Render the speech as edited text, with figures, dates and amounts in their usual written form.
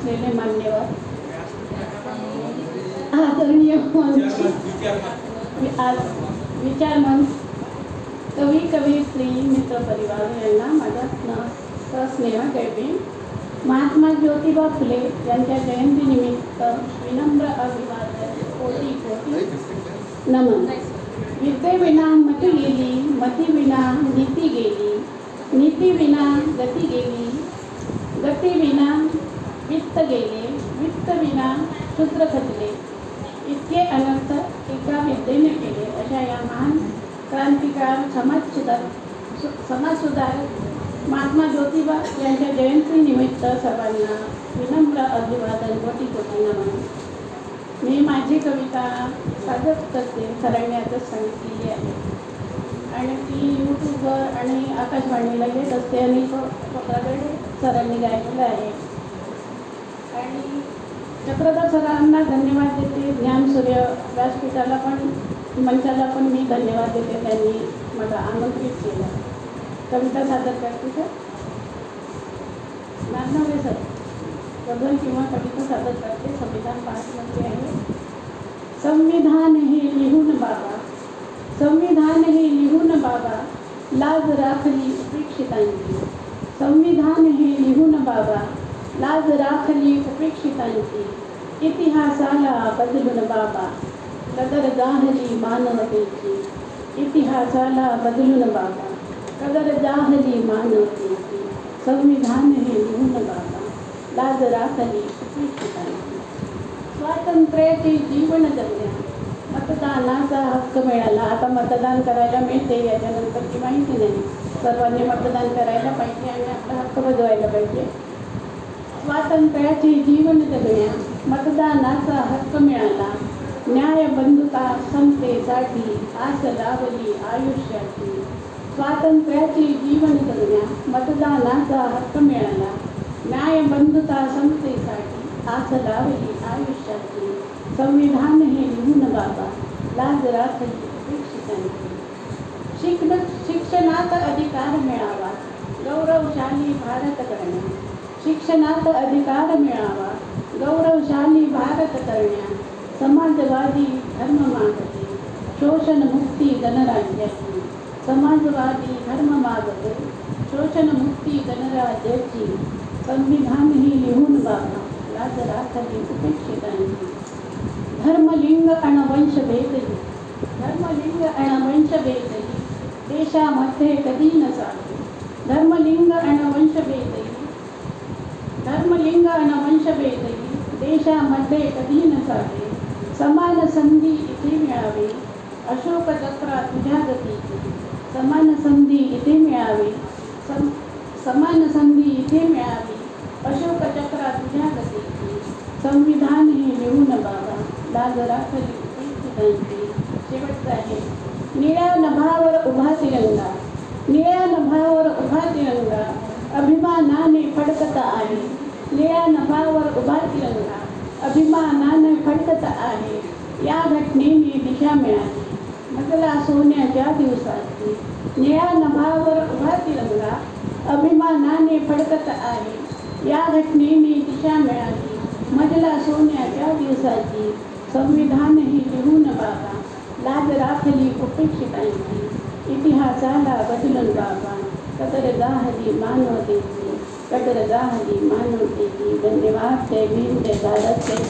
असलेले मान्यवर, आदरणीय विचारमंच कवी कवयित्री मित्रपरिवार यांना माझा सस्नेह जयभीम. महात्मा ज्योतिबा फुले यांच्या जयंतीनिमित्त विनम्र अभिवादन, कोटी कोटी नमन. विद्येविना मती गेली, मतीविना नीती गेली, नीतीविना गती गेली, गतीविना वित्त गेले, वित्तविना शूद्र खचले. इतके अनर्थ एका विद्येने केले. अशा या महान क्रांतिकार समाजसुधारक महात्मा ज्योतिबा यांच्या जयंतीनिमित्त सर्वांना विनम्र अभिवादन, कोटी कोटी नमन. मी माझी कविता सादर करते, सरळण्यातच सांगितलेली आहे आणि ती यूट्यूबवर आणि आकाशवाणीला येत असते आणि पत्राकडे सरांनी गायलेलं आहे. आणि चक्रधर सरांना धन्यवाद देते. ज्ञानसूर्य व्यासपीठाला पण, मंचाला पण मी धन्यवाद देते, त्यांनी मला आमंत्रित केलं. कविता सादर करते सर नागनवरे सर. गझल किंवा कविता सादर करते. संविधान पाठमध्ये आहे. संविधान हे लिहून बाबा, संविधान हे लिहून बाबा, लाज राखली उपेक्षितांची. संविधान हे लिहून बाबा, लाज राखली उपेक्षितांची. इतिहासाला बदलून बाबा, कदर जाहली मानवतेची. इतिहासाला बदलून बाबा, कदर जाहली मानवतेची. संविधान हे लिहून बाबा, लाज राखली उपेक्षितांची. स्वातंत्र्याचे जीवन जगल्या, मतदानाचा हक्क मिळाला. आता मतदान करायला मिळते, याच्यानंतरची माहिती नाही. सर्वांनी मतदान करायला पाहिजे आणि आपला हक्क बजवायला पाहिजे. स्वातंत्र्याचे जीवन जगल्या, मतदानाचा हक्क मिळाला. न्याय बंधुता समतेसाठी आस लावली आयुष्याची. स्वातंत्र्याचे जीवन जगल्या, मतदानाचा हक्क मिळाला. न्याय बंधुता समतेसाठी आस लावली आयुष्याची. संविधान हे लिहून बाबा, लाज राखली उपेक्षितांची. शिक्षणात अधिकार मिळावा, गौरवशाली भारत करण्या. शिक्षणात अधिकार मिळावा, गौरवशाली भारत करण्या. समाजवादी धर्म मागते, शोषणमुक्ती गणराज्याची. समाजवादी धर्म मागते, शोषणमुक्ती गणराज्याची. संविधान ही लिहून बाबा, लाज राखली उपेक्षितांची. धर्मलिंग अण वंशभेदही, धर्मलिंग अण वंशभेदही देशामध्ये कधी नसावे. धर्मलिंग अण वंशभेदही, धर्मलिंग अण वंशभेदही देशामध्ये कधी नसावे. समान संधी इथे मिळावी, अशोक चक्रा तुझ्या गतीची. समान संधी इथे मिळावी, समान संधी इथे मिळावी, अशोक चक्रा तुझ्या गतीची. संविधान हे लिहून बाबा, लाज राखली उपेक्षितांची. शेवटचं आहे. निळ्या नभावर उभा तिरंगा, निळ्या नभावर उभा तिरंगा, अभिमानाने फडकत आहे. निळ्या नभावर उभा तिरंगा, अभिमानाने फडकत आहे. या घटनेने दिशा मिळाली मधला सोन्याच्या दिवसाची. निळ्या नभावर उभा तिरंगा, अभिमानाने फडकत आहे. या घटनेने दिशा मिळाली मधला सोन्याच्या दिवसाची. संविधान ही लिहून बाबा, लाज राखली उपेक्षितांची. इतिहासाला बदलून बाबा, कदर जाहली मानवतेची. कदर जाहली मानवतेची. धन्यवाद. जय भीम, जय भारत, जय